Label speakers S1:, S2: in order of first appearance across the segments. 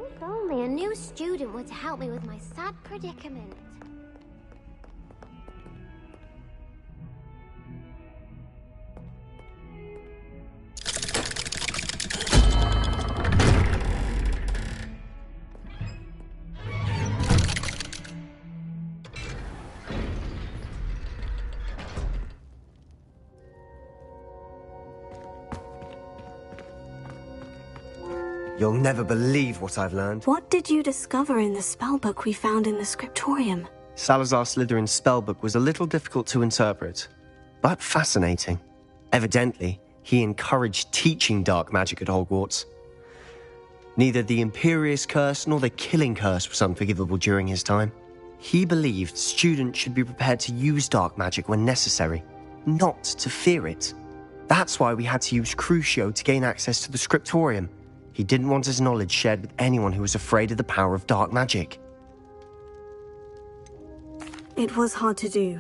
S1: If only a new student were to help me with my sad predicament.
S2: You'll never believe what I've learned.
S3: What did you discover in the spellbook we found in the scriptorium?
S2: Salazar Slytherin's spellbook was a little difficult to interpret, but fascinating. Evidently, he encouraged teaching dark magic at Hogwarts. Neither the Imperious Curse nor the Killing Curse was unforgivable during his time. He believed students should be prepared to use dark magic when necessary, not to fear it. That's why we had to use Crucio to gain access to the scriptorium. He didn't want his knowledge shared with anyone who was afraid of the power of dark magic.
S3: It was hard to do,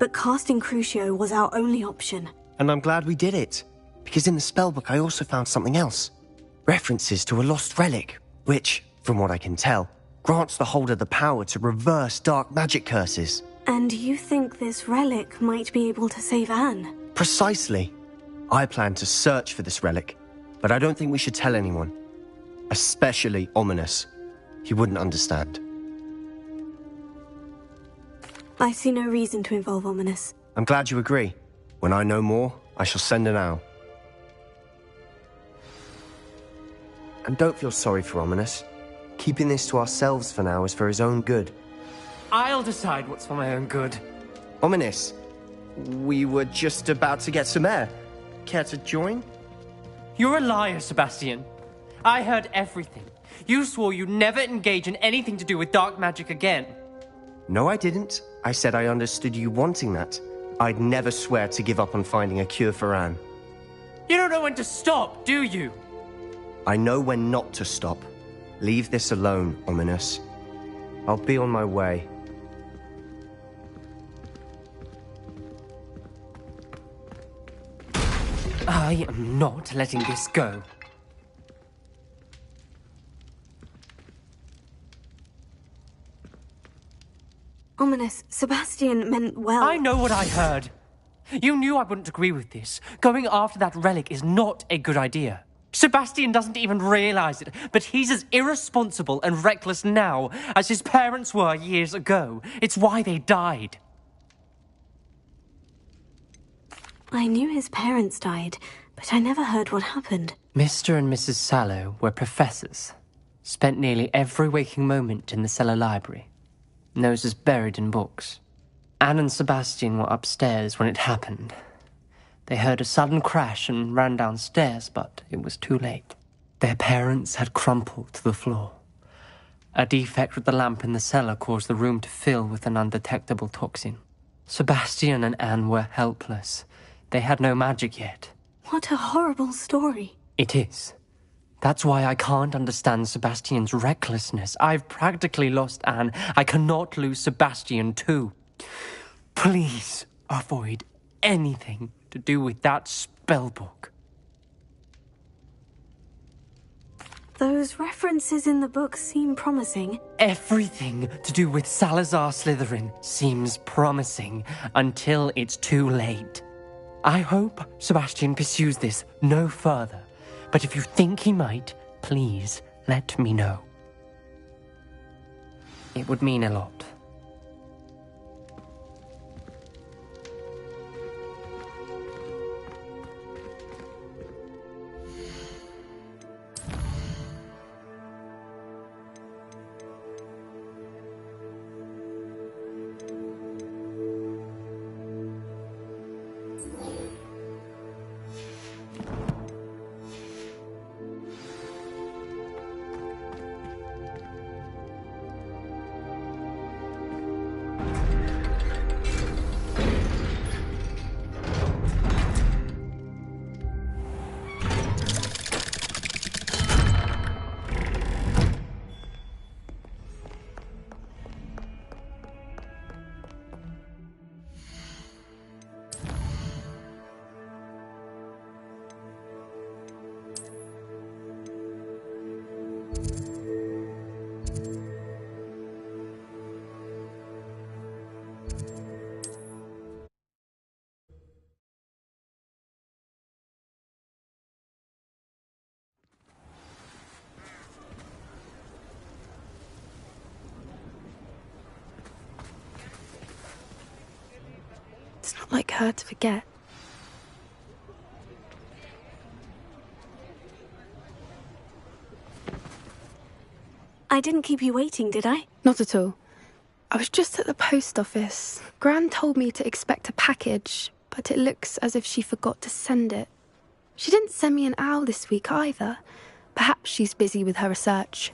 S3: but casting Crucio was our only option.
S2: And I'm glad we did it, because in the spellbook I also found something else. References to a lost relic, which, from what I can tell, grants the holder the power to reverse dark magic curses.
S3: And you think this relic might be able to save Anne?
S2: Precisely. I plan to search for this relic, but I don't think we should tell anyone. Especially Ominous. He wouldn't understand.
S3: I see no reason to involve Ominous.
S2: I'm glad you agree. When I know more, I shall send an owl. And don't feel sorry for Ominous. Keeping this to ourselves for now is for his own good.
S4: I'll decide what's for my own good.
S2: Ominous, we were just about to get some air. Care to join?
S4: You're a liar, Sebastian. I heard everything. You swore you'd never engage in anything to do with dark magic again.
S2: No, I didn't. I said I understood you wanting that. I'd never swear to give up on finding a cure for Anne.
S4: You don't know when to stop, do you?
S2: I know when not to stop. Leave this alone, Ominous. I'll be on my way.
S4: I am not letting this go.
S3: Ominous, Sebastian meant well.
S4: I know what I heard. You knew I wouldn't agree with this. Going after that relic is not a good idea. Sebastian doesn't even realize it, but he's as irresponsible and reckless now as his parents were years ago. It's why they died.
S3: I knew his parents died, but I never heard what happened.
S4: Mr. and Mrs. Sallow were professors. Spent nearly every waking moment in the cellar library. Noses buried in books. Anne and Sebastian were upstairs when it happened. They heard a sudden crash and ran downstairs, but it was too late. Their parents had crumpled to the floor. A defect with the lamp in the cellar caused the room to fill with an undetectable toxin. Sebastian and Anne were helpless. They had no magic yet.
S3: What a horrible story.
S4: It is. That's why I can't understand Sebastian's recklessness. I've practically lost Anne. I cannot lose Sebastian too. Please avoid anything to do with that spellbook.
S3: Those references in the book seem promising.
S4: Everything to do with Salazar Slytherin seems promising until it's too late. I hope Sebastian pursues this no further, but if you think he might, please let me know. It would mean a lot.
S5: It's not like her to forget.
S3: I didn't keep you waiting, did I?
S5: Not at all. I was just at the post office. Gran told me to expect a package, but it looks as if she forgot to send it. She didn't send me an owl this week either. Perhaps she's busy with her research.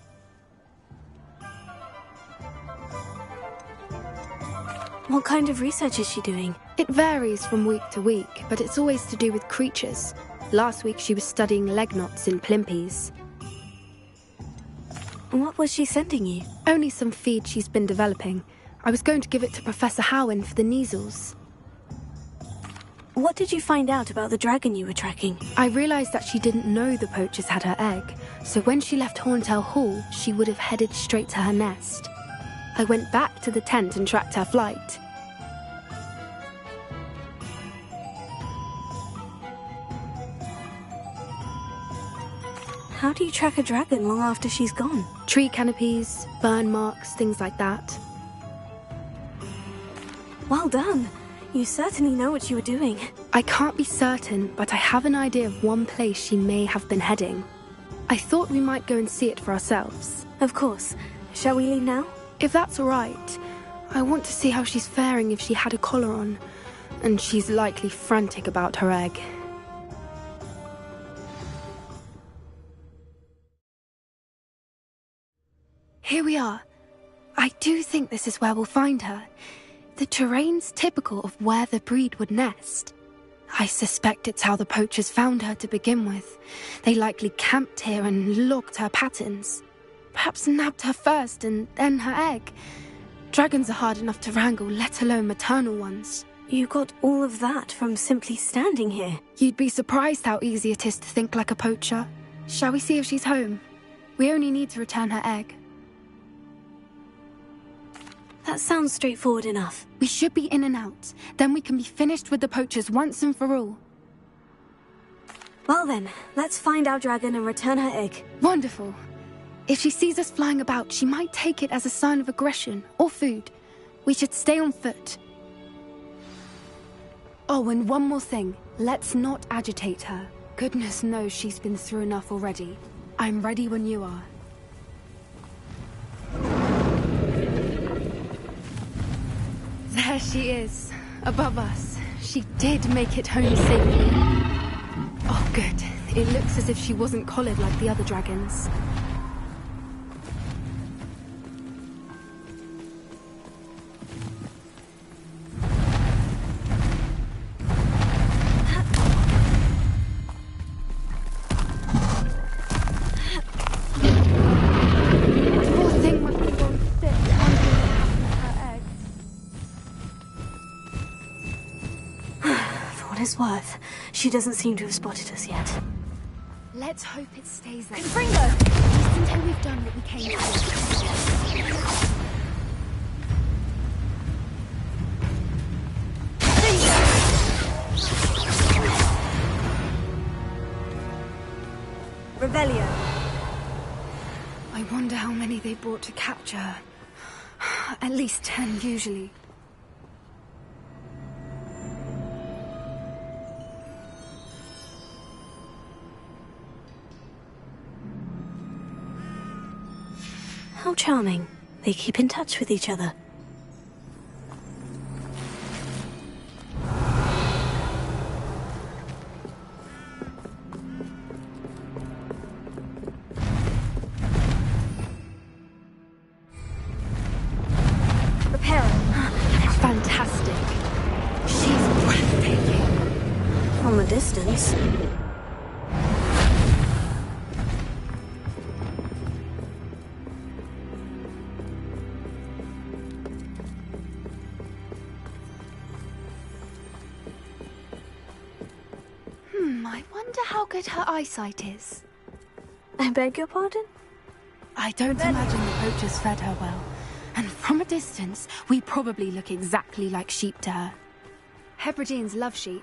S3: What kind of research is she doing?
S5: It varies from week to week, but it's always to do with creatures. Last week she was studying leg knots in plimpies.
S3: What was she sending you?
S5: Only some feed she's been developing. I was going to give it to Professor Howen for the measles.
S3: What did you find out about the dragon you were tracking?
S5: I realised that she didn't know the poachers had her egg, so when she left Horntail Hall, she would have headed straight to her nest. I went back to the tent and tracked her flight.
S3: How do you track a dragon long after she's gone?
S5: Tree canopies, burn marks, things like that.
S3: Well done. You certainly know what you were doing.
S5: I can't be certain, but I have an idea of one place she may have been heading. I thought we might go and see it for ourselves.
S3: Of course. Shall we leave now?
S5: If that's all right. I want to see how she's faring if she had a collar on. And she's likely frantic about her egg. Here we are. I do think this is where we'll find her. The terrain's typical of where the breed would nest. I suspect it's how the poachers found her to begin with. They likely camped here and logged her patterns. Perhaps nabbed her first and then her egg. Dragons are hard enough to wrangle, let alone maternal ones.
S3: You got all of that from simply standing here.
S5: You'd be surprised how easy it is to think like a poacher. Shall we see if she's home? We only need to return her egg.
S3: That sounds straightforward enough.
S5: We should be in and out. Then we can be finished with the poachers once and for all.
S3: Well then, let's find our dragon and return her egg.
S5: Wonderful. If she sees us flying about, she might take it as a sign of aggression or food. We should stay on foot. Oh, and one more thing. Let's not agitate her. Goodness knows she's been through enough already. I'm ready when you are. There she is, above us. She did make it home safely. Oh, good. It looks as if she wasn't collared like the other dragons. Poor thing must be gone sick, wondering what happened to her eggs.
S3: For what it's worth, she doesn't seem to have spotted us yet.
S5: Let's hope it stays there.
S1: Confringo! At least until we've done what we came to do.
S3: Revelio.
S5: I wonder how many they brought to capture her. At least 10, usually.
S3: How charming. They keep in touch with each other.
S5: Fantastic. She's breathtaking.
S3: From a distance.
S5: I wonder how good her eyesight is.
S3: I beg your pardon?
S5: I don't imagine the poachers fed her well. And from a distance, we probably look exactly like sheep to her. Hebrideans love sheep.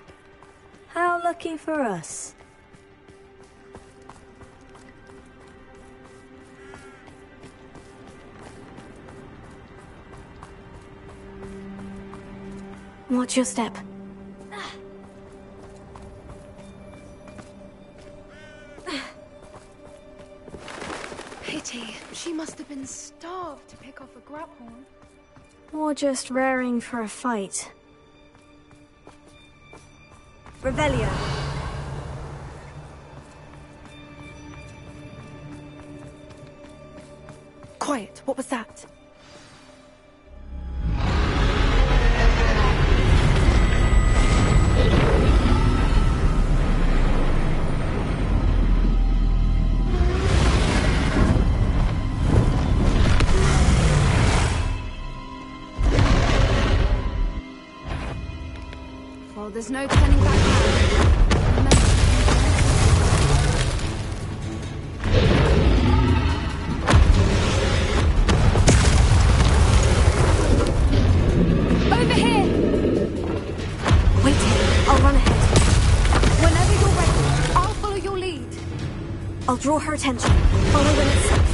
S3: How lucky for us. Watch your step.
S5: Pity. She must have been starved to pick off a grabhorn.
S3: Or just raring for a fight. Revelio.
S5: Quiet. What was that? Well, there's no turning back now. Remember. Over here!
S3: Wait here. I'll run ahead.
S5: Whenever you're ready, I'll follow your lead.
S3: I'll draw her attention. Follow when it's safe.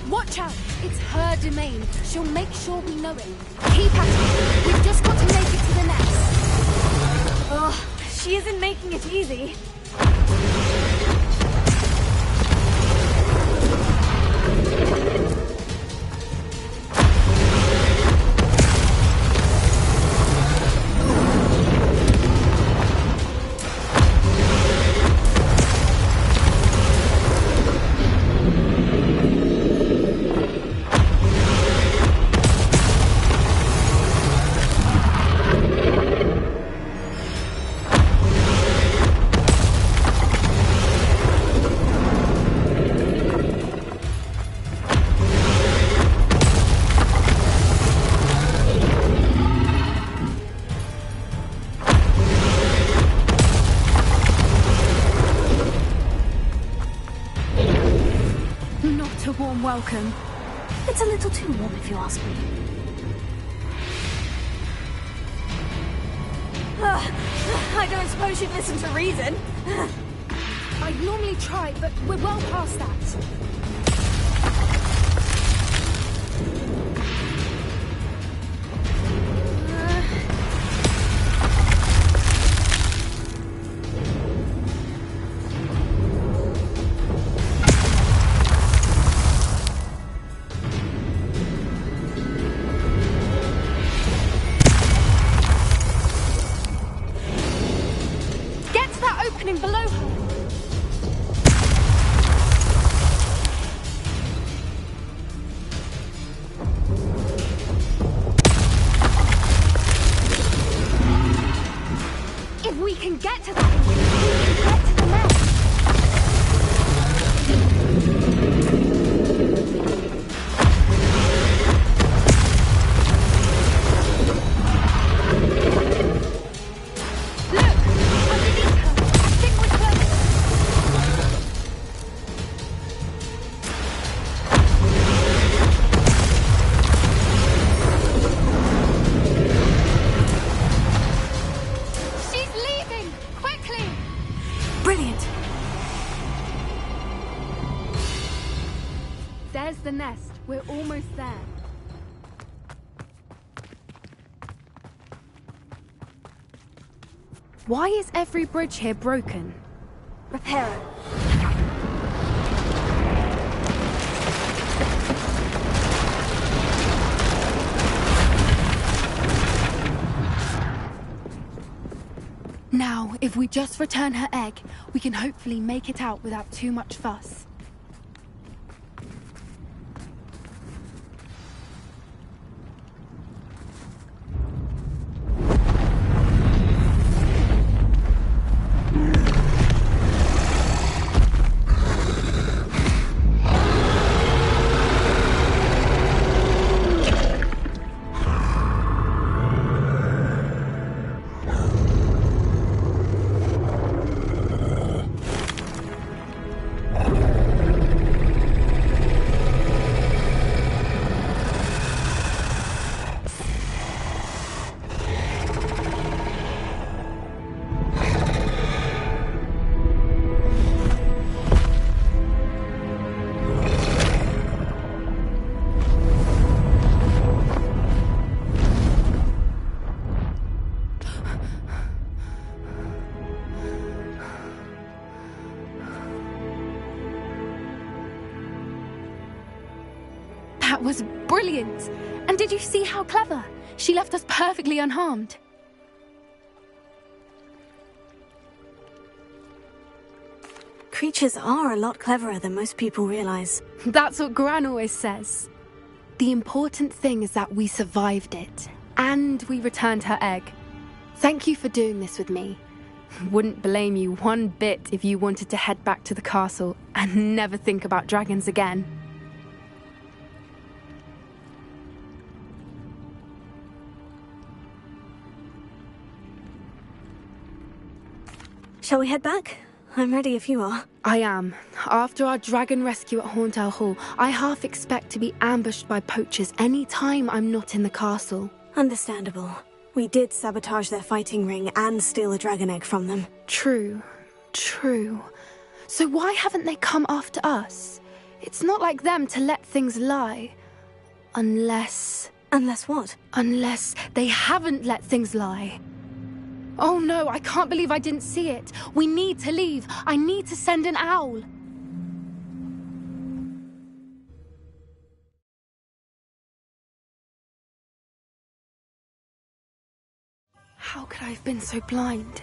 S5: Watch out! It's her domain. She'll make sure we know it. Keep at it. We've just got to make it to the nest.
S3: Oh, she isn't making it easy.
S5: warm welcome.
S3: It's a little too warm if you ask me. I don't suppose you'd listen to reason.
S5: I'd normally try, but we're well past that. Below her. If we can get to that, we can get to the nest. There's the nest. We're almost there. Why is every bridge here broken?
S3: Repair it.
S5: Now, if we just return her egg, we can hopefully make it out without too much fuss. That was brilliant! And did you see how clever? She left us perfectly unharmed.
S3: Creatures are a lot cleverer than most people realize.
S5: That's what Gran always says. The important thing is that we survived it, and we returned her egg. Thank you for doing this with me. Wouldn't blame you one bit if you wanted to head back to the castle and never think about dragons again.
S3: Shall we head back? I'm ready if you are.
S5: I am. After our dragon rescue at Hauntow Hall, I half expect to be ambushed by poachers any time I'm not in the castle.
S3: Understandable. We did sabotage their fighting ring and steal a dragon egg from them.
S5: True. So why haven't they come after us? It's not like them to let things lie. Unless
S3: what?
S5: Unless they haven't let things lie. Oh no, I can't believe I didn't see it. We need to leave. I need to send an owl. How could I have been so blind?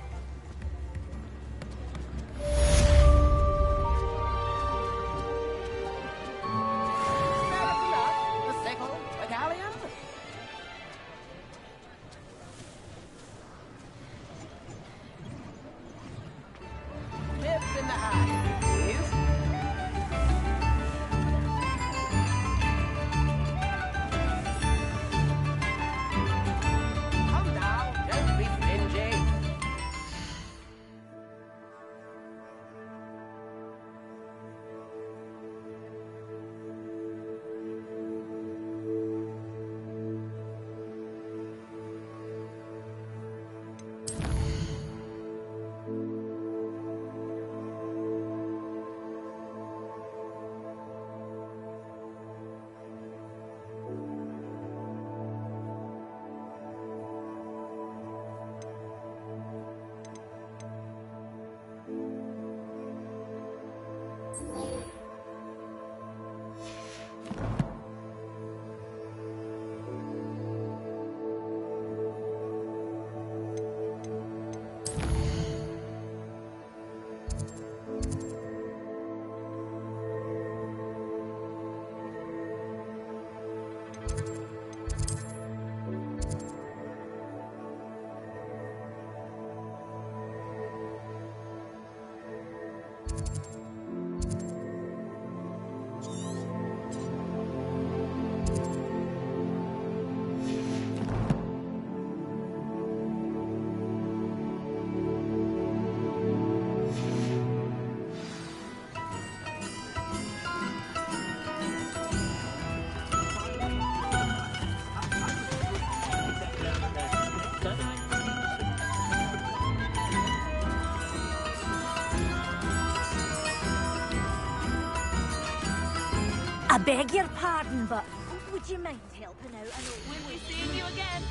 S6: I beg your pardon, but would you mind helping out? I know when we see you again.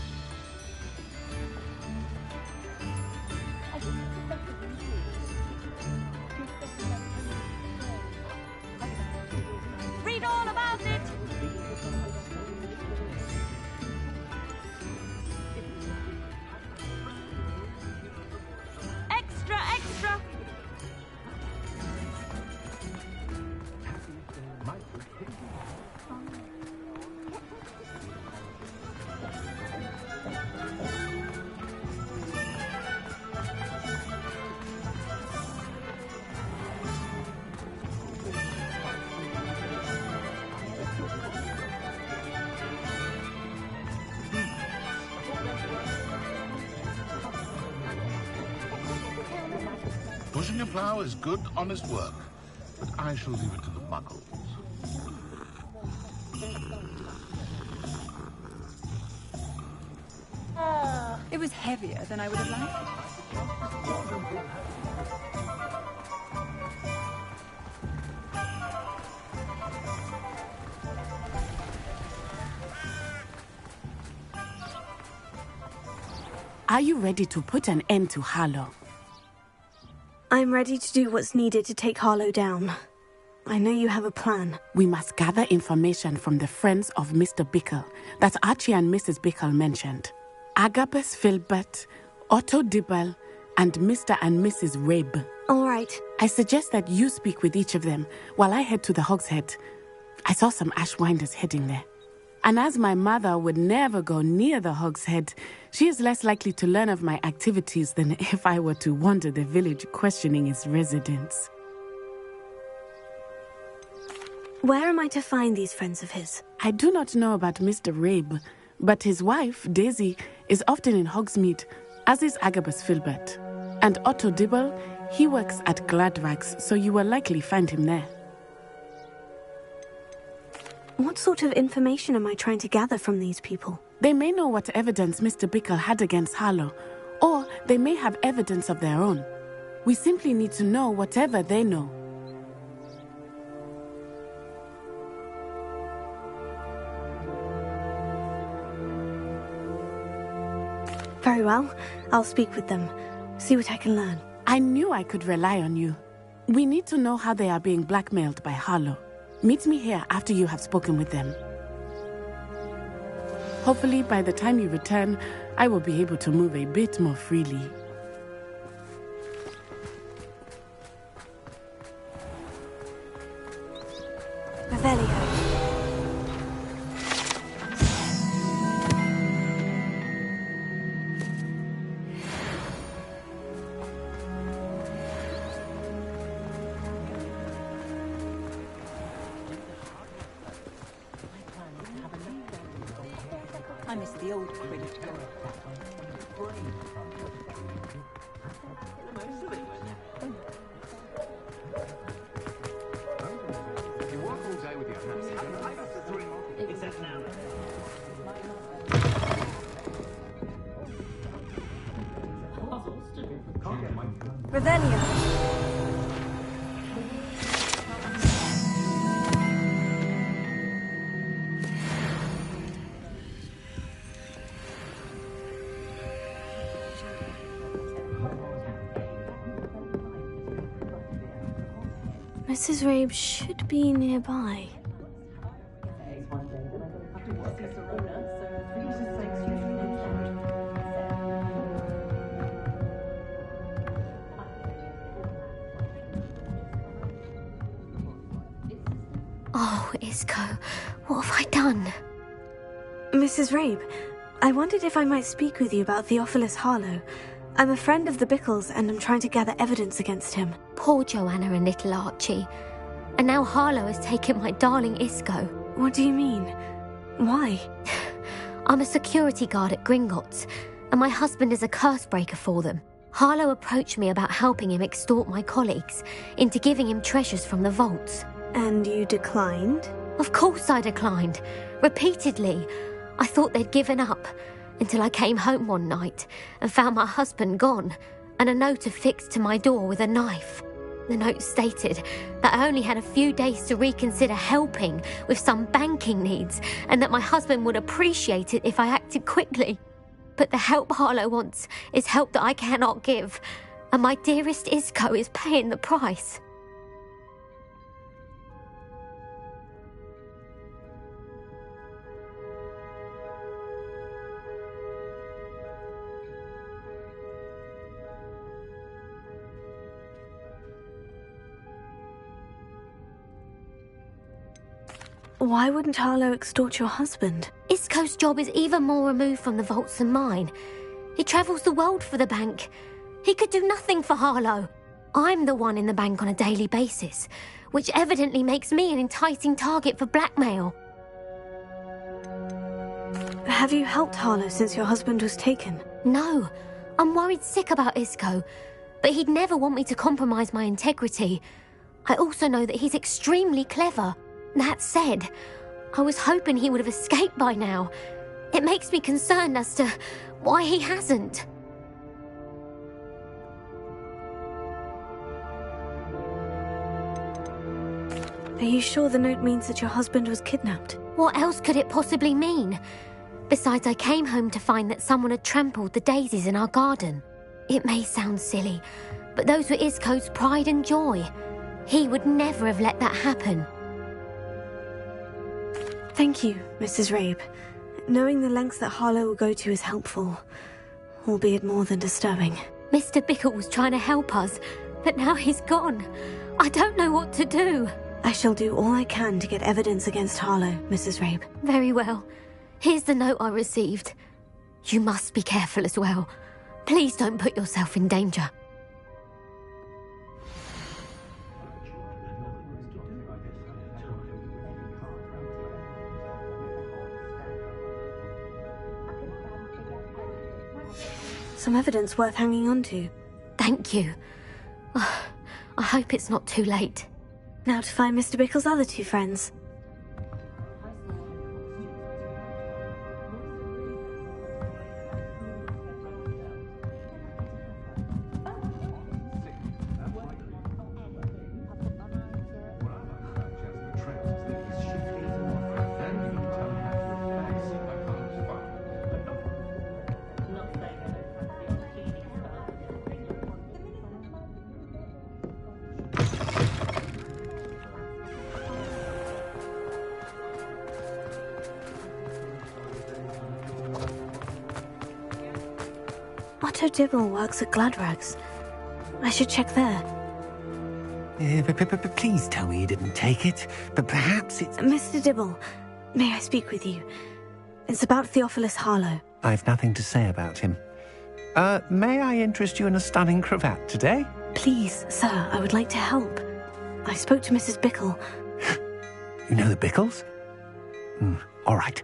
S6: Read all about it. Extra, extra.
S7: Pushing a plough is good, honest work, but I shall leave it to the muggles.
S8: It was heavier than I would have liked.
S9: Are you ready to put an end to Harlow?
S3: I'm ready to do what's needed to take Harlow down. I know you have a plan.
S9: We must gather information from the friends of Mr. Bickle that Archie and Mrs. Bickle mentioned. Agabus Filbert, Otto Dibble, and Mr. and Mrs. Rabe.
S3: All right.
S9: I suggest that you speak with each of them while I head to the Hogshead. I saw some Ashwinders heading there. And as my mother would never go near the Hogshead, she is less likely to learn of my activities than if I were to wander the village questioning its residents.
S3: Where am I to find these friends of his?
S9: I do not know about Mr. Rabe, but his wife, Daisy, is often in Hogsmeade, as is Agabus Filbert. And Otto Dibble, he works at Gladrags, so you will likely find him there.
S3: What sort of information am I trying to gather from these people?
S9: They may know what evidence Mr. Bickle had against Harlow, or they may have evidence of their own. We simply need to know whatever they know.
S3: Very well. I'll speak with them. See what I can learn.
S9: I knew I could rely on you. We need to know how they are being blackmailed by Harlow. Meet me here after you have spoken with them. Hopefully, by the time you return, I will be able to move a bit more freely.
S3: Revelio.
S6: I miss the old cricket.
S10: You work all day with your hands. Except now.
S3: Revelio. Mrs. Rabe should be nearby.
S1: Oh, Isco, what have I done?
S3: Mrs. Rabe, I wondered if I might speak with you about Theophilus Harlow. I'm a friend of the Bickles and I'm trying to gather evidence against him.
S1: Poor Joanna and little Archie. And now Harlow has taken my darling Isco.
S3: What do you mean? Why?
S1: I'm a security guard at Gringotts, and my husband is a curse breaker for them. Harlow approached me about helping him extort my colleagues into giving him treasures from the vaults.
S3: And you declined?
S1: Of course I declined. Repeatedly. I thought they'd given up, until I came home one night and found my husband gone, and a note affixed to my door with a knife. The note stated that I only had a few days to reconsider helping with some banking needs, and that my husband would appreciate it if I acted quickly. But the help Harlow wants is help that I cannot give, and my dearest Isco is paying the price.
S3: Why wouldn't Harlow extort your husband?
S1: Isco's job is even more removed from the vaults than mine. He travels the world for the bank. He could do nothing for Harlow. I'm the one in the bank on a daily basis, which evidently makes me an enticing target for blackmail.
S3: Have you helped Harlow since your husband was taken?
S1: No, I'm worried sick about Isco, but he'd never want me to compromise my integrity. I also know that he's extremely clever. That said, I was hoping he would have escaped by now. It makes me concerned as to why he hasn't.
S3: Are you sure the note means that your husband was kidnapped?
S1: What else could it possibly mean? Besides, I came home to find that someone had trampled the daisies in our garden. It may sound silly, but those were Isco's pride and joy. He would never have let that happen.
S3: Thank you, Mrs. Rabe. Knowing the lengths that Harlow will go to is helpful, albeit more than disturbing.
S1: Mr. Bickle was trying to help us, but now he's gone. I don't know what to do.
S3: I shall do all I can to get evidence against Harlow, Mrs. Rabe.
S1: Very well. Here's the note I received. You must be careful as well. Please don't put yourself in danger.
S3: Some evidence worth hanging on to.
S1: Thank you. I hope it's not too late.
S3: Now to find Mr. Bickle's other two friends. Otto Dibble works at Gladrags. I should check there.
S11: Please tell me you didn't take it, but perhaps it's...
S3: Mr. Dibble, may I speak with you? It's about Theophilus Harlow.
S11: I've nothing to say about him. May I interest you in a stunning cravat today?
S3: Please, sir, I would like to help. I spoke to Mrs. Bickle.
S11: You know the Bickles? All right,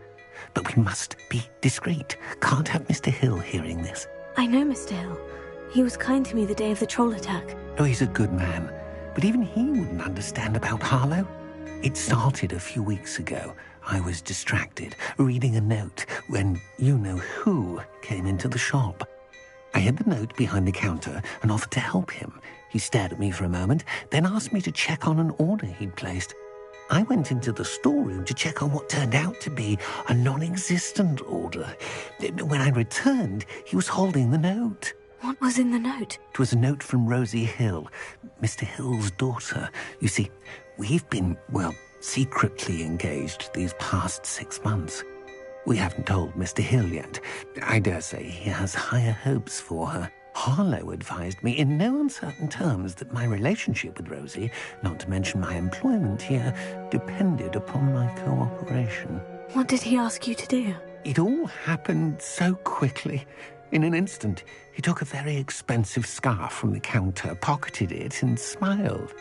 S11: but we must be discreet. Can't have Mr. Hill hearing this.
S3: I know Mr. Hill. He was kind to me the day of the troll attack.
S11: Oh, he's a good man, but even he wouldn't understand about Harlow. It started a few weeks ago. I was distracted, reading a note, when you-know-who came into the shop. I hid the note behind the counter and offered to help him. He stared at me for a moment, then asked me to check on an order he'd placed. I went into the storeroom to check on what turned out to be a non-existent order. When I returned, he was holding the note.
S3: What was in the note?
S11: It was a note from Rosie Hill, Mr. Hill's daughter. You see, we've been, well, secretly engaged these past 6 months. We haven't told Mr. Hill yet. I dare say he has higher hopes for her. Harlow advised me in no uncertain terms that my relationship with Rosie, not to mention my employment here, depended upon my cooperation.
S3: What did he ask you to do?
S11: It all happened so quickly. In an instant, he took a very expensive scarf from the counter, pocketed it, and smiled.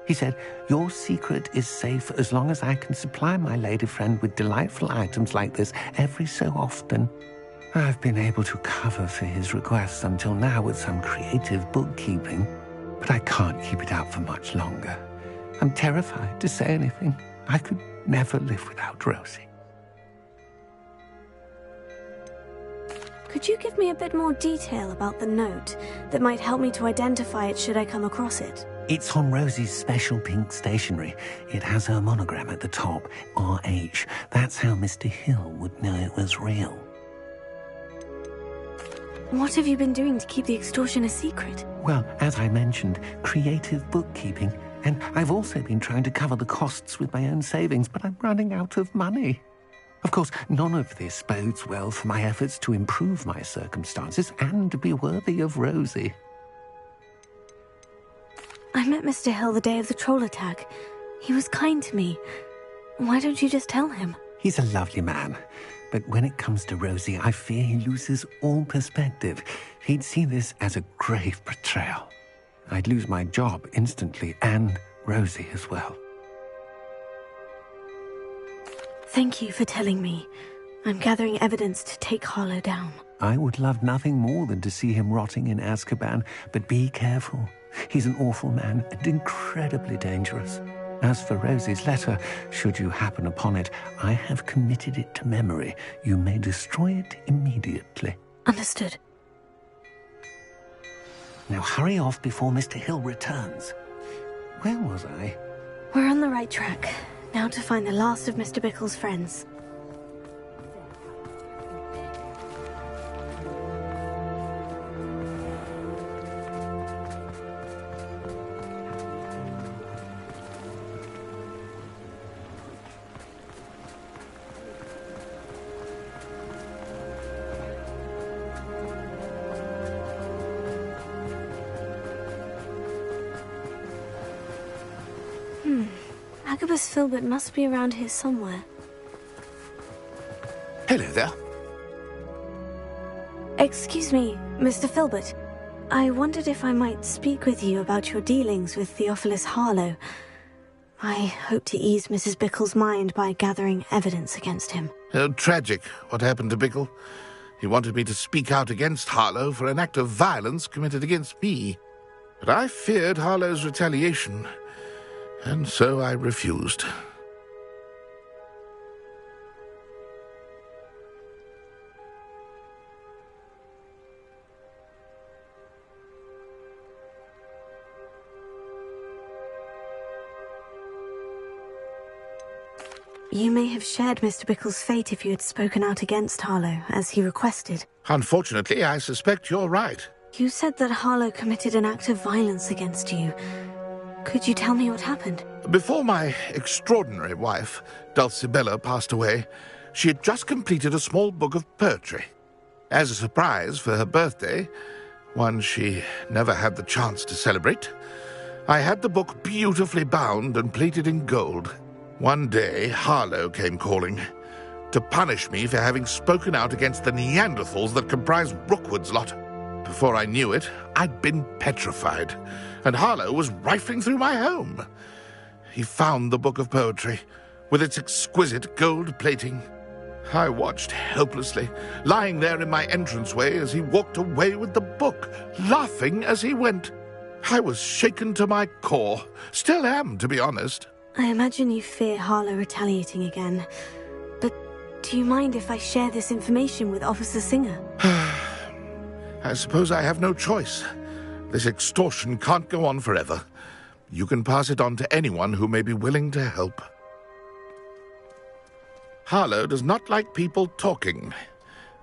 S11: He said, "Your secret is safe as long as I can supply my lady friend with delightful items like this every so often." I've been able to cover for his requests until now with some creative bookkeeping, but I can't keep it up for much longer. I'm terrified to say anything. I could never live without Rosie.
S3: Could you give me a bit more detail about the note that might help me to identify it should I come across it?
S11: It's on Rosie's special pink stationery. It has her monogram at the top, RH. That's how Mr. Hill would know it was real.
S3: What have you been doing to keep the extortion a secret?
S11: Well, as I mentioned, creative bookkeeping. And I've also been trying to cover the costs with my own savings, but I'm running out of money. Of course, none of this bodes well for my efforts to improve my circumstances and to be worthy of Rosie.
S3: I met Mr. Hill the day of the troll attack. He was kind to me. Why don't you just tell him?
S11: He's a lovely man. But when it comes to Rosie, I fear he loses all perspective. He'd see this as a grave betrayal. I'd lose my job instantly, and Rosie as well.
S3: Thank you for telling me. I'm gathering evidence to take Harlow down.
S11: I would love nothing more than to see him rotting in Azkaban, but be careful. He's an awful man and incredibly dangerous. As for Rosie's letter, should you happen upon it, I have committed it to memory. You may destroy it immediately.
S3: Understood.
S11: Now hurry off before Mr. Hill returns. Where was I?
S3: We're on the right track. Now to find the last of Mr. Bickle's friends. Agabus Filbert must be around here somewhere.
S7: Hello there.
S3: Excuse me, Mr. Filbert. I wondered if I might speak with you about your dealings with Theophilus Harlow. I hope to ease Mrs. Bickle's mind by gathering evidence against him.
S7: Tragic, what happened to Bickle. He wanted me to speak out against Harlow for an act of violence committed against me. But I feared Harlow's retaliation, and so I refused.
S3: You may have shared Mr. Bickle's fate if you had spoken out against Harlow, as he requested.
S7: Unfortunately, I suspect you're right.
S3: You said that Harlow committed an act of violence against you. Could you tell me what happened?
S7: Before my extraordinary wife, Dulcibella, passed away, she had just completed a small book of poetry. As a surprise for her birthday, one she never had the chance to celebrate, I had the book beautifully bound and plated in gold. One day, Harlow came calling to punish me for having spoken out against the Neanderthals that comprise Rookwood's lot. Before I knew it, I'd been petrified, and Harlow was rifling through my home. He found the book of poetry, with its exquisite gold plating. I watched helplessly, lying there in my entranceway as he walked away with the book, laughing as he went. I was shaken to my core, still am, to be honest.
S3: I imagine you fear Harlow retaliating again. But do you mind if I share this information with Officer Singer?
S7: I suppose I have no choice. This extortion can't go on forever. You can pass it on to anyone who may be willing to help. Harlow does not like people talking,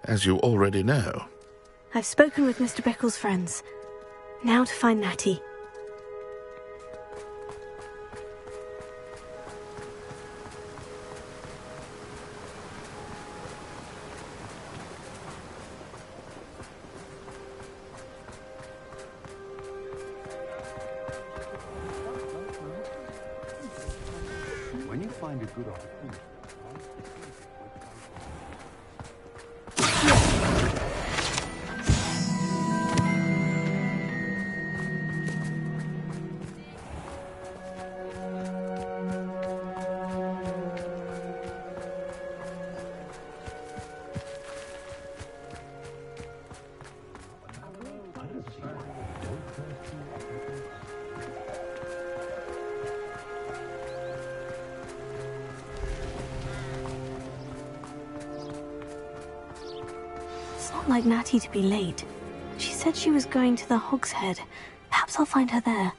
S7: as you already know.
S3: I've spoken with Mr. Bickle's friends. Now to find Natty.
S10: When you find a good opportunity.
S3: It's not like Natty to be late. She said she was going to the Hog's Head. Perhaps I'll find her there.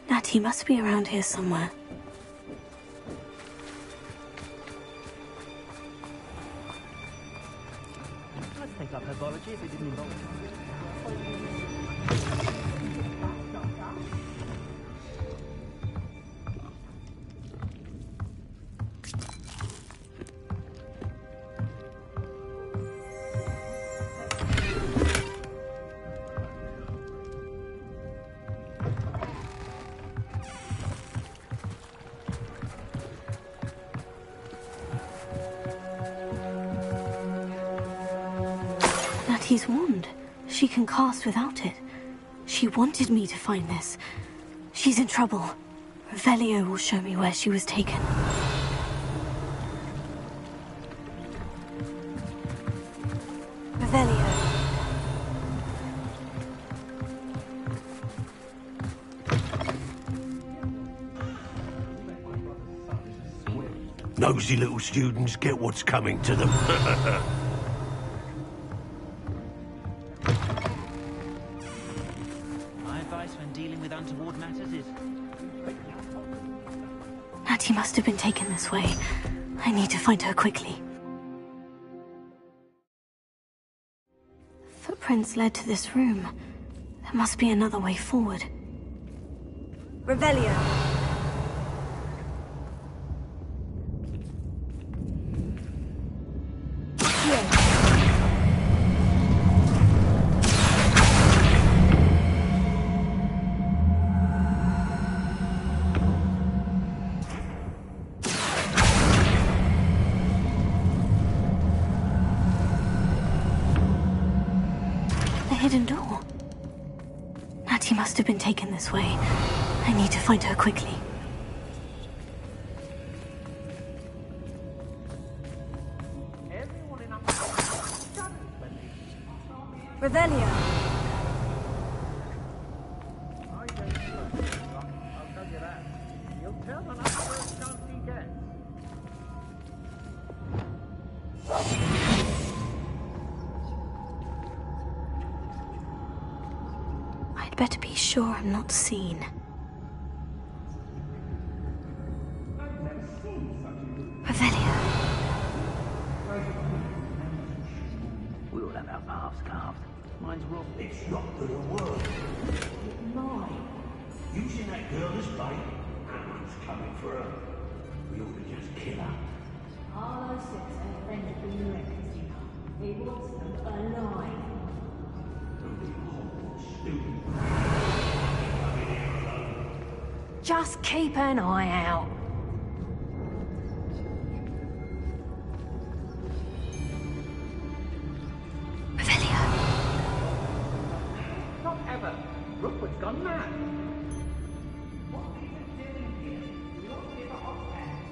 S3: Natty must be around here somewhere.
S12: I'd take up herbology if it didn't involve
S3: Natty's wand. She can cast without it. She wanted me to find this. She's in trouble. Revelio will show me where she was taken. Revelio.
S13: Nosy little students get what's coming to them.
S12: My advice when dealing with untoward matters is...
S3: Natty must have been taken this way. I need to find her quickly. Footprints led to this room. There must be another way forward. Revelio. Hidden door. Natty must have been taken this way. I need to find her quickly. Revelio. I'd better be sure I'm not seen. Revelio.
S12: We all have our paths carved. Mine's wrong.
S13: It's not gonna work. Mine. Using that girl as bait, Anna's coming for her. We ought to just kill her.
S6: Harlow 6 and a friend have been wrecked. He wants them alive. Just keep an eye out.
S3: Revelio.
S10: Not ever. gone mad. What are you doing here? We ought to give a hot hand.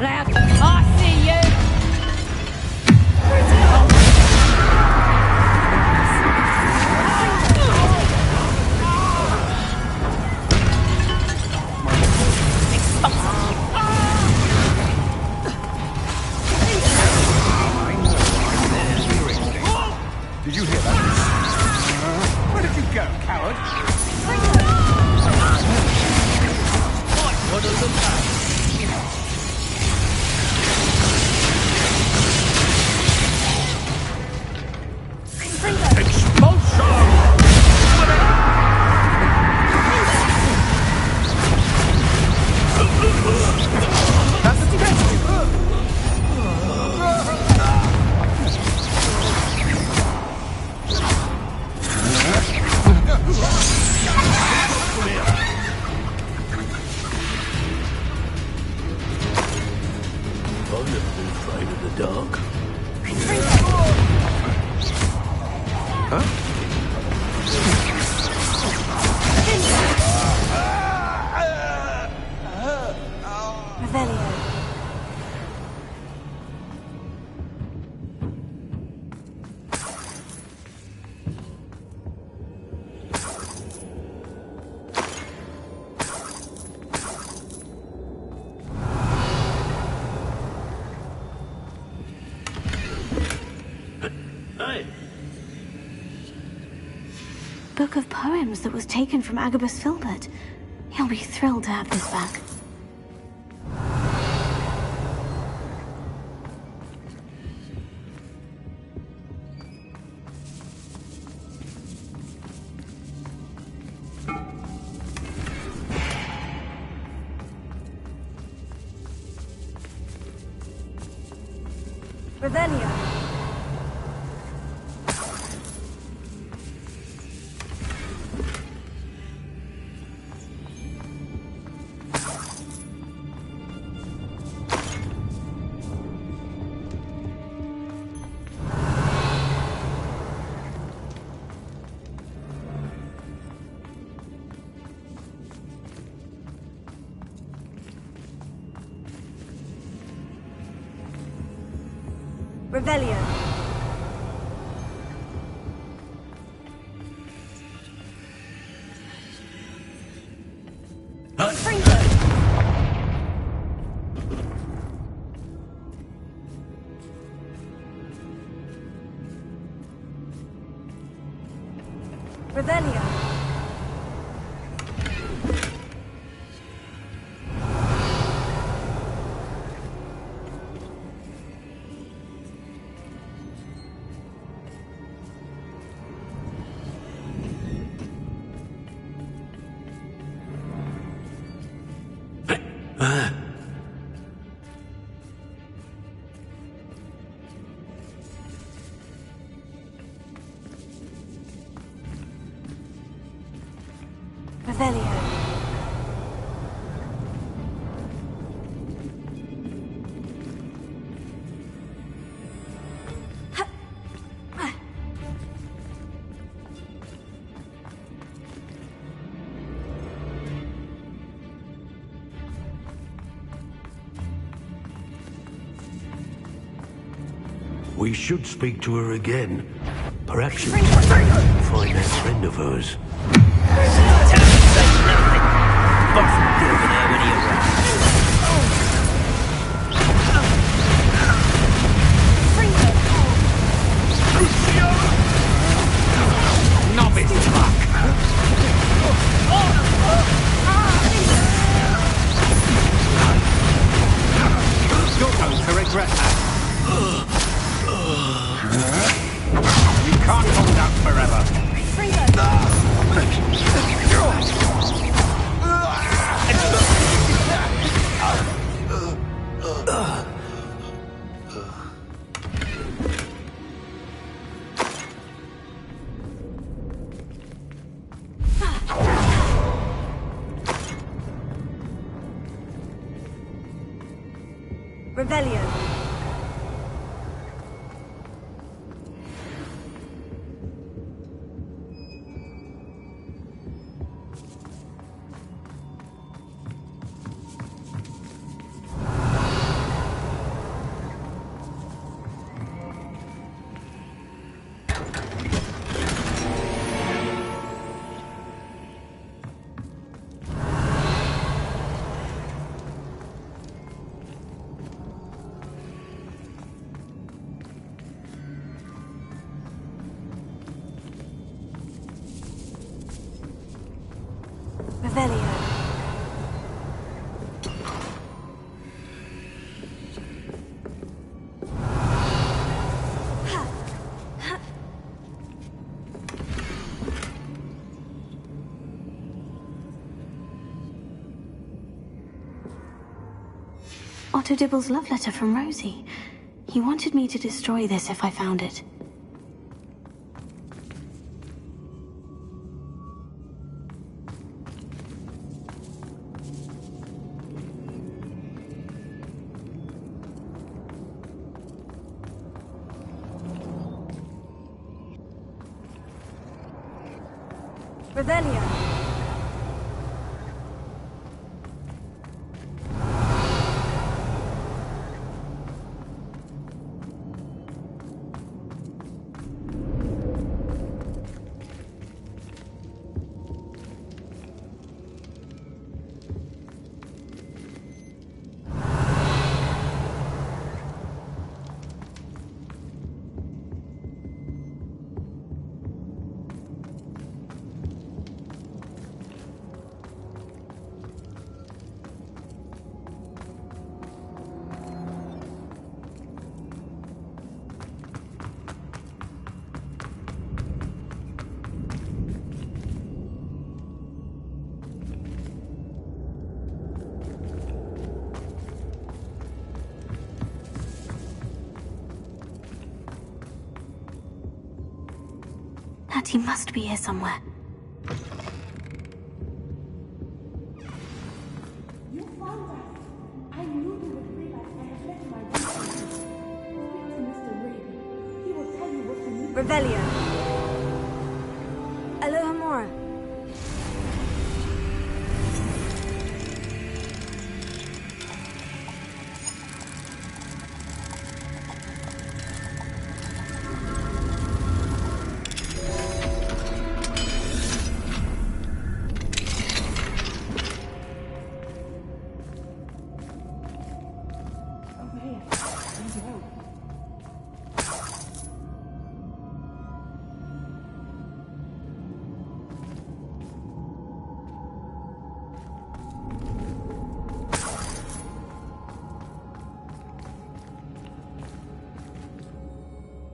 S6: Lad, I see you!
S10: Did you hear that? Where did you go, coward? What is it?
S3: Book of poems that was taken from Agabus Filbert. He'll be thrilled to have this back.
S6: Revelio. Revelio. Revelio. Revelio.
S13: We should speak to her again. Perhaps she can find that friend of hers.
S10: You're going to regret that. You can't hold out forever.
S3: Revelio. Revelio. Otto Dibble's love letter from Rosie. He wanted me to destroy this if I found it. Revelio. He must be here somewhere.
S9: You found us. I knew you would bring us. I have left my room. Speak to Mr. Ray. He will tell you what you need.
S3: Revelio. Alohomora.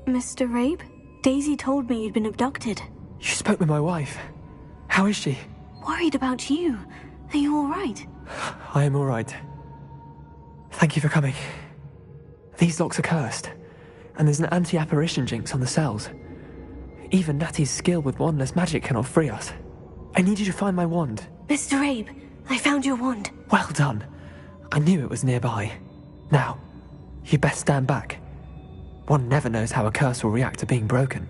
S3: Mr. Rabe? Daisy told me you'd been abducted.
S14: You spoke with my wife. How is she?
S3: Worried about you. Are you all right?
S14: I am all right. Thank you for coming. These locks are cursed, and there's an anti-apparition jinx on the cells. Even Natty's skill with wandless magic cannot free us. I need you to find my wand.
S3: Mr. Rabe, I found your wand.
S14: Well done. I knew it was nearby. Now, you best stand back. One never knows how a curse will react to being broken.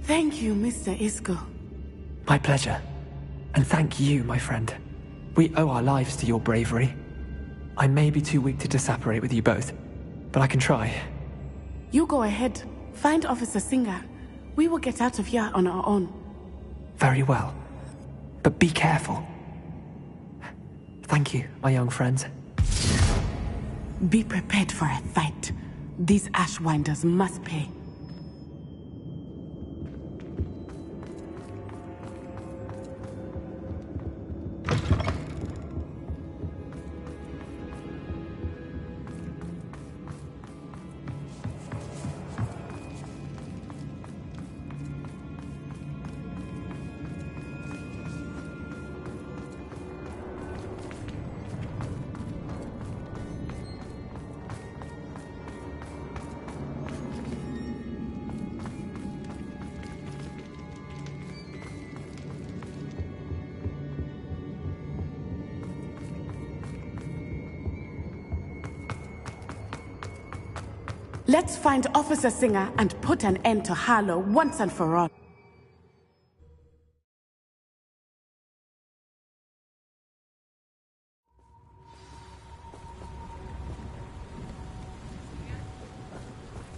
S9: Thank you, Mr. Isco.
S14: My pleasure. And thank you, my friend. We owe our lives to your bravery. I may be too weak to disapparate with you both, but I can try.
S9: You go ahead. Find Officer Singer. We will get out of here on our own.
S14: Very well. But be careful. Thank you, my young friends.
S9: Be prepared for a fight. These Ashwinders must pay. Let's find Officer Singer and put an end to Harlow once and for all.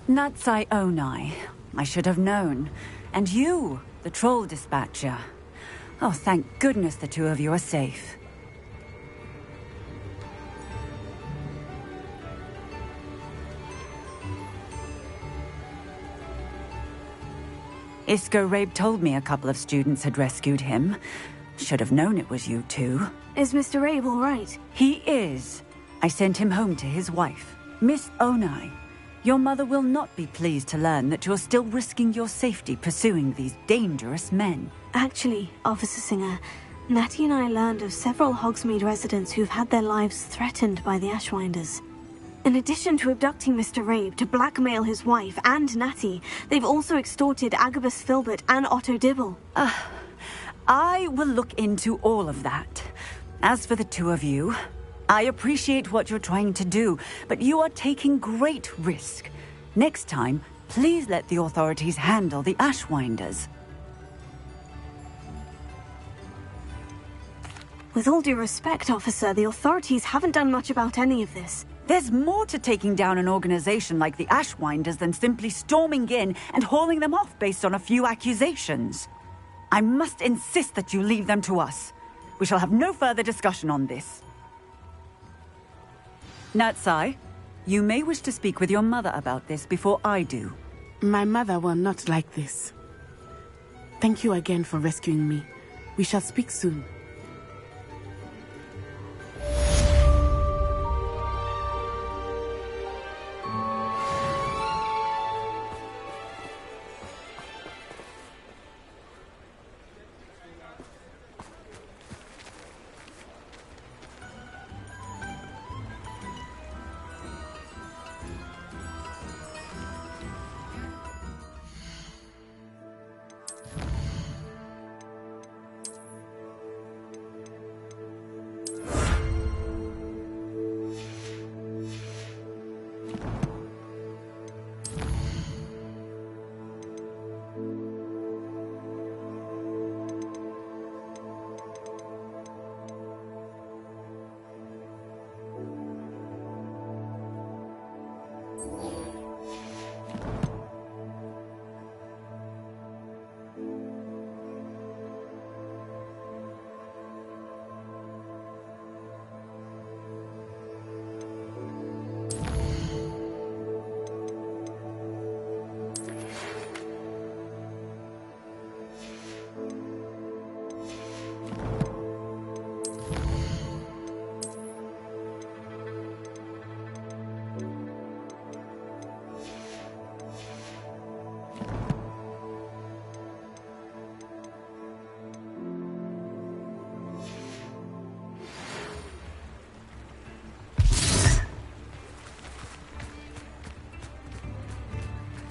S15: Natsai Onai. I should have known. And you, the troll dispatcher. Oh, thank goodness the two of you are safe. Isco Rabe told me a couple of students had rescued him. Should have known it was you two.
S3: Is Mr. Rabe all right?
S15: He is. I sent him home to his wife, Miss Onai. Your mother will not be pleased to learn that you're still risking your safety pursuing these dangerous men.
S3: Actually, Officer Singer, Natty and I learned of several Hogsmeade residents who've had their lives threatened by the Ashwinders. In addition to abducting Mr. Rabe to blackmail his wife and Natty, they've also extorted Agabus Filbert and Otto Dibble.
S15: I will look into all of that. As for the two of you, I appreciate what you're trying to do, but you are taking great risk. Next time, please let the authorities handle the Ashwinders.
S3: With all due respect, officer, the authorities haven't done much about any of this.
S15: There's more to taking down an organization like the Ashwinders than simply storming in and hauling them off based on a few accusations. I must insist that you leave them to us. We shall have no further discussion on this. Natsai, you may wish to speak with your mother about this before I do.
S9: My mother will not like this. Thank you again for rescuing me. We shall speak soon.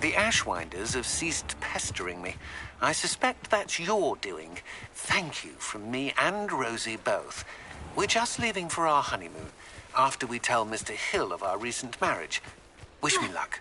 S11: The Ashwinders have ceased pestering me. I suspect that's your doing. Thank you from me and Rosie both. We're just leaving for our honeymoon, after we tell Mr. Hill of our recent marriage. Wish me luck.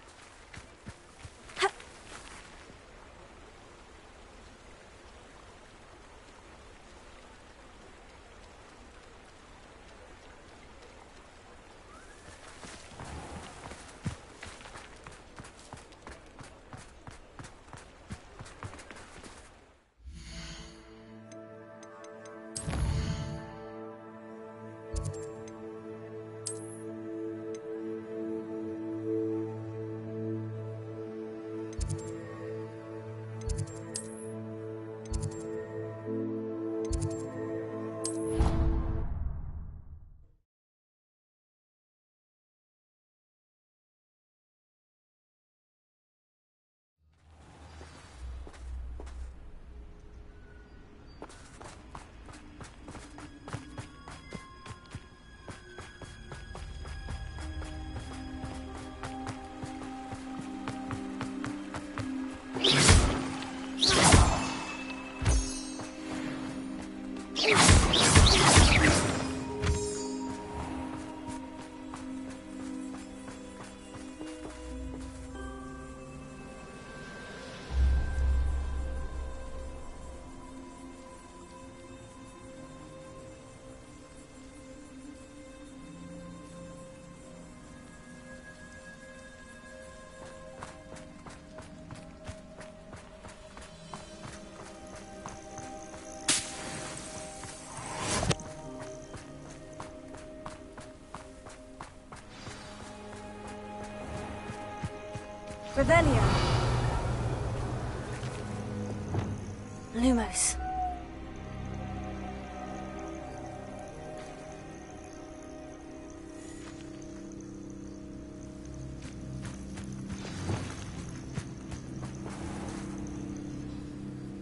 S3: Revelio. Lumos.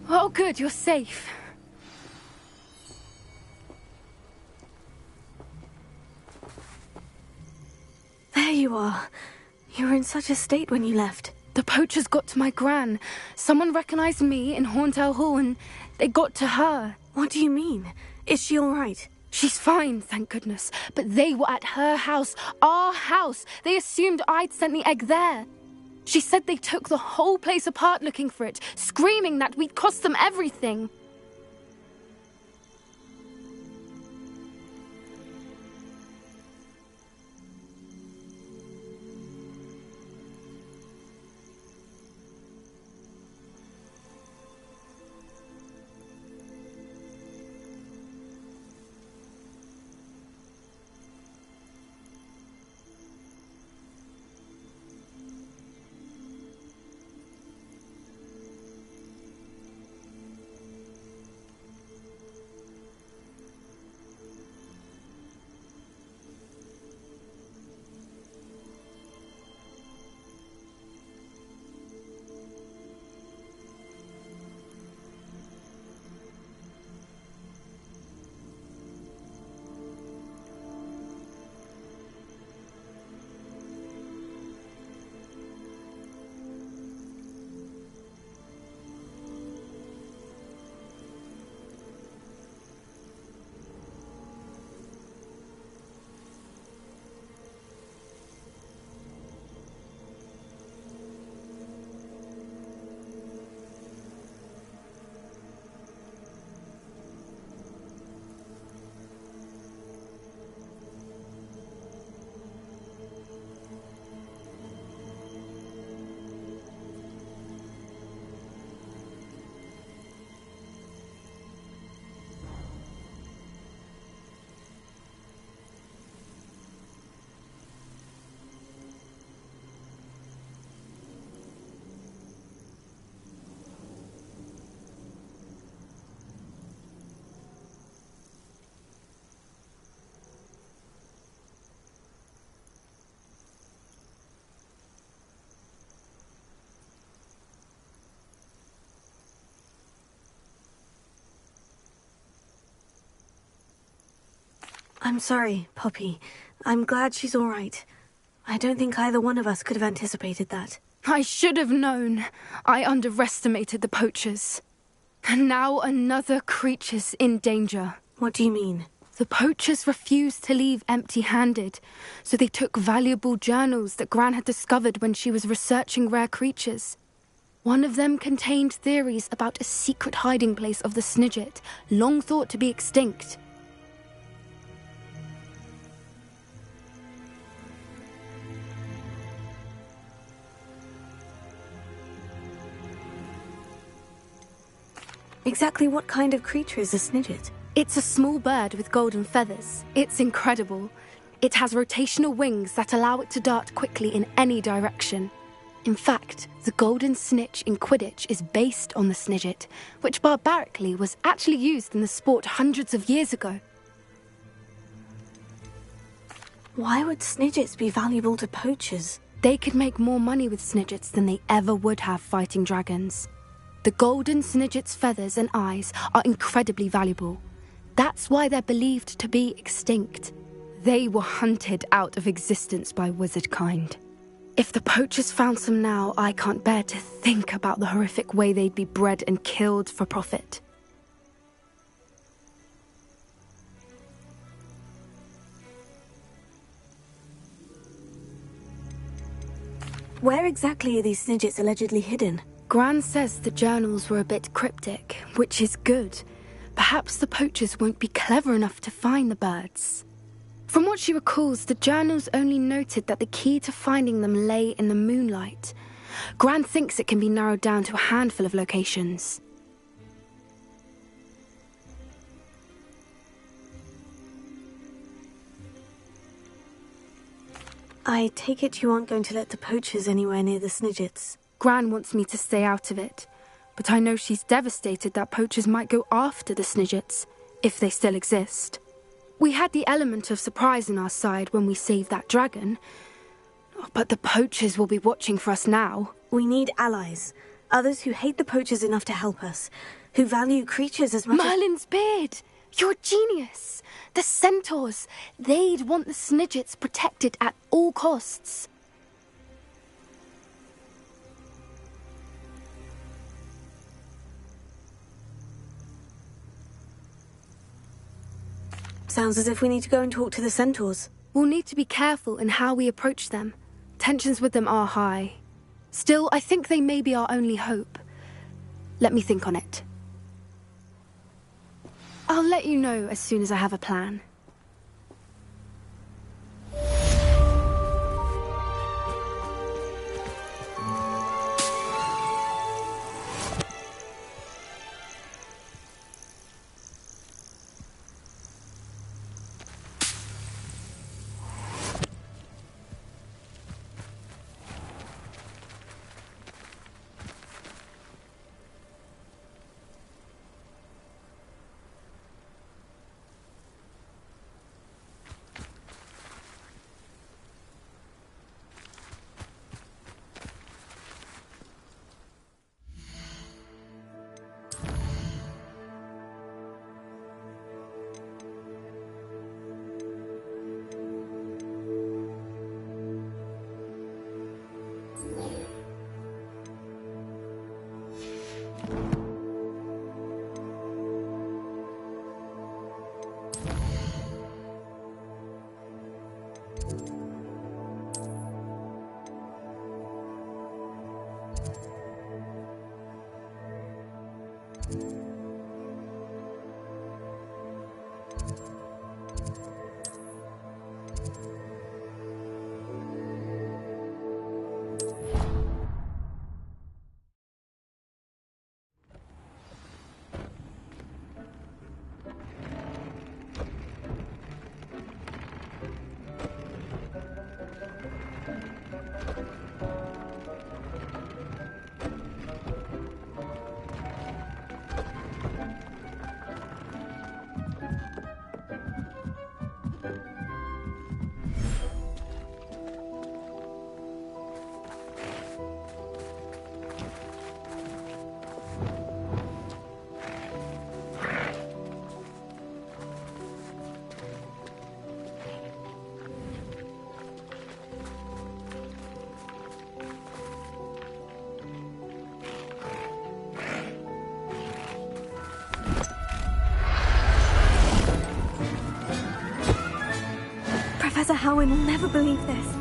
S5: Oh, good, you're safe.
S3: There you are. You were in such a state when you left.
S5: The poachers got to my gran. Someone recognized me in Horntail Hall and they got to her.
S3: What do you mean? Is she all right?
S5: She's fine, thank goodness. But they were at her house, our house. They assumed I'd sent the egg there. She said they took the whole place apart looking for it, screaming that we'd cost them everything.
S3: I'm sorry, Poppy. I'm glad she's all right. I don't think either one of us could have anticipated that.
S5: I should have known. I underestimated the poachers. And now another creature's in danger.
S3: What do you mean?
S5: The poachers refused to leave empty-handed, so they took valuable journals that Gran had discovered when she was researching rare creatures. One of them contained theories about a secret hiding place of the Snidget, long thought to be extinct.
S3: Exactly what kind of creature is a Snidget?
S5: It's a small bird with golden feathers. It's incredible. It has rotational wings that allow it to dart quickly in any direction. In fact, the golden snitch in Quidditch is based on the Snidget, which barbarically was actually used in the sport hundreds of years ago.
S3: Why would Snidgets be valuable to poachers?
S5: They could make more money with Snidgets than they ever would have fighting dragons. The golden Snidget's feathers and eyes are incredibly valuable. That's why they're believed to be extinct. They were hunted out of existence by wizard kind. If the poachers found some now, I can't bear to think about the horrific way they'd be bred and killed for profit.
S3: Where exactly are these Snidgets allegedly hidden?
S5: Gran says the journals were a bit cryptic, which is good. Perhaps the poachers won't be clever enough to find the birds. From what she recalls, the journals only noted that the key to finding them lay in the moonlight. Gran thinks it can be narrowed down to a handful of locations.
S3: I take it you aren't going to let the poachers anywhere near the Snidgets.
S5: Gran wants me to stay out of it, but I know she's devastated that poachers might go after the Snidgets, if they still exist. We had the element of surprise on our side when we saved that dragon, but the poachers will be watching for us now.
S3: We need allies, others who hate the poachers enough to help us, who value creatures as much
S5: Merlin's beard! You're a genius! The centaurs! They'd want the Snidgets protected at all costs.
S3: Sounds as if we need to go and talk to the centaurs.
S5: We'll need to be careful in how we approach them. Tensions with them are high. Still, I think they may be our only hope. Let me think on it. I'll let you know as soon as I have a plan.
S3: Professor Howin will never believe this.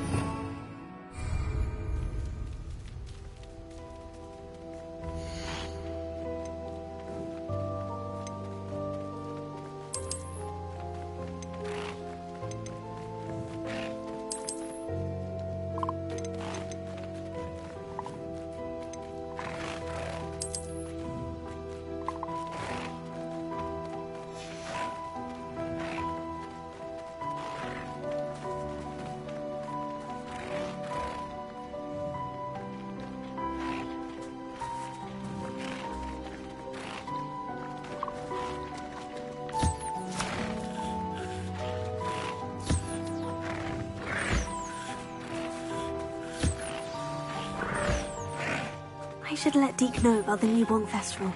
S3: I should let Deke know about the Newborn Festival.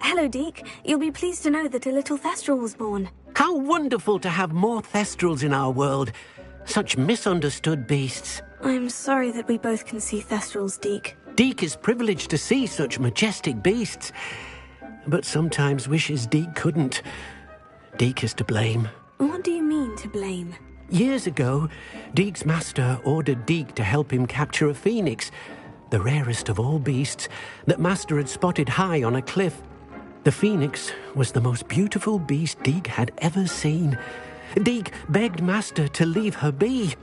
S3: Hello, Deke. You'll be pleased to know that a little Thestral was born.
S11: How wonderful to have more Thestrals in our world. Such misunderstood beasts.
S3: I'm sorry that we both can see Thestrals, Deke.
S11: Deke is privileged to see such majestic beasts, but sometimes wishes Deke couldn't. Deke is to blame.
S3: What do you mean, to blame?
S11: Years ago, Deke's master ordered Deke to help him capture a phoenix, the rarest of all beasts, that master had spotted high on a cliff. The phoenix was the most beautiful beast Deke had ever seen. Deke begged master to leave her be.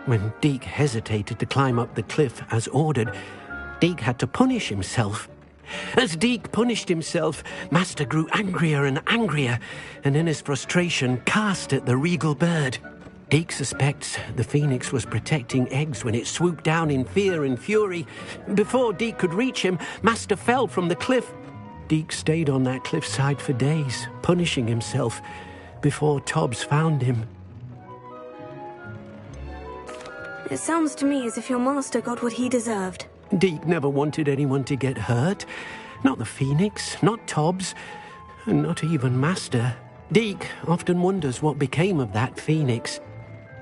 S11: When Deke hesitated to climb up the cliff as ordered, Deke had to punish himself. As Deke punished himself, master grew angrier and angrier, and in his frustration cast at the regal bird. Deke suspects the phoenix was protecting eggs when it swooped down in fear and fury. Before Deke could reach him, master fell from the cliff. Deke stayed on that cliffside for days, punishing himself, before Tobbs found him.
S3: It sounds to me as if your master got what he deserved.
S11: Deke never wanted anyone to get hurt. Not the phoenix, not Tobbs, and not even master. Deke often wonders what became of that phoenix.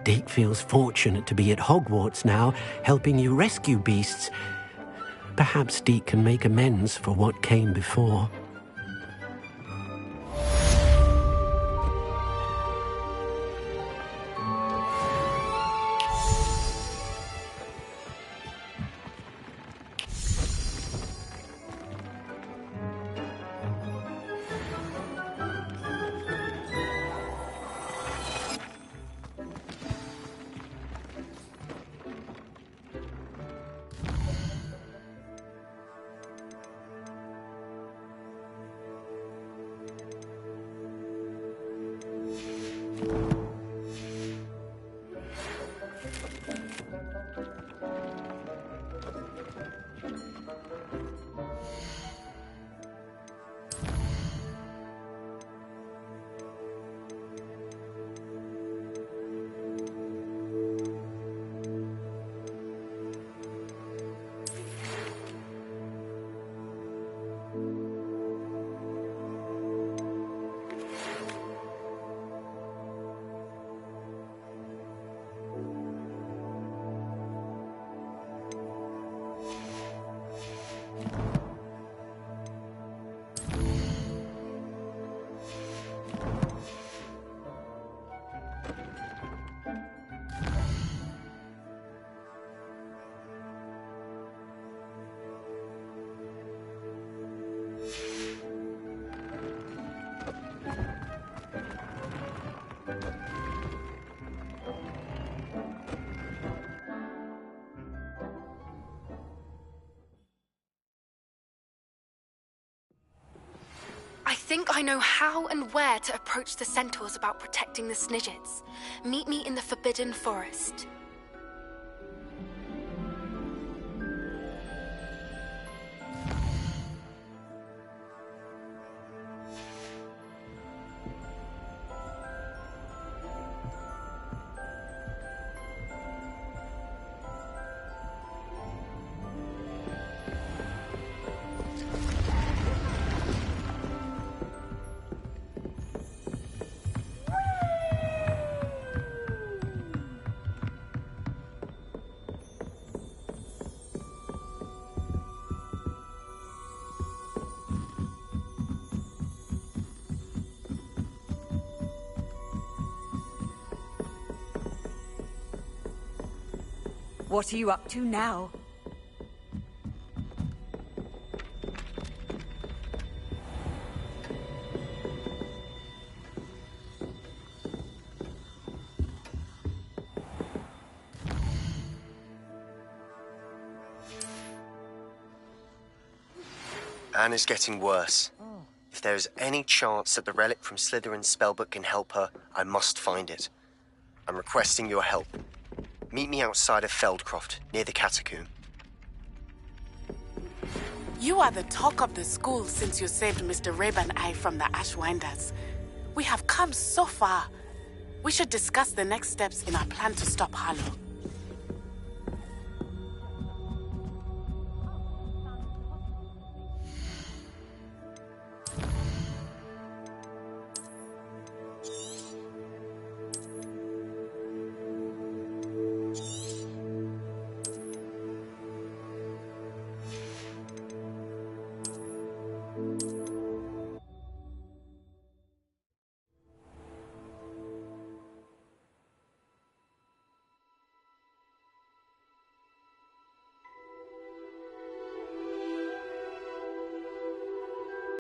S11: Deke feels fortunate to be at Hogwarts now, helping you rescue beasts. Perhaps Deke can make amends for what came before.
S5: I think I know how and where to approach the centaurs about protecting the Snidgets. Meet me in the Forbidden Forest.
S15: What are you up to now?
S2: Anne is getting worse. If there is any chance that the relic from Slytherin's spellbook can help her, I must find it. I'm requesting your help. Meet me outside of Feldcroft, near the catacomb.
S9: You are the talk of the school since you saved Mr. Rabe and I from the Ashwinders. We have come so far. We should discuss the next steps in our plan to stop Harlow.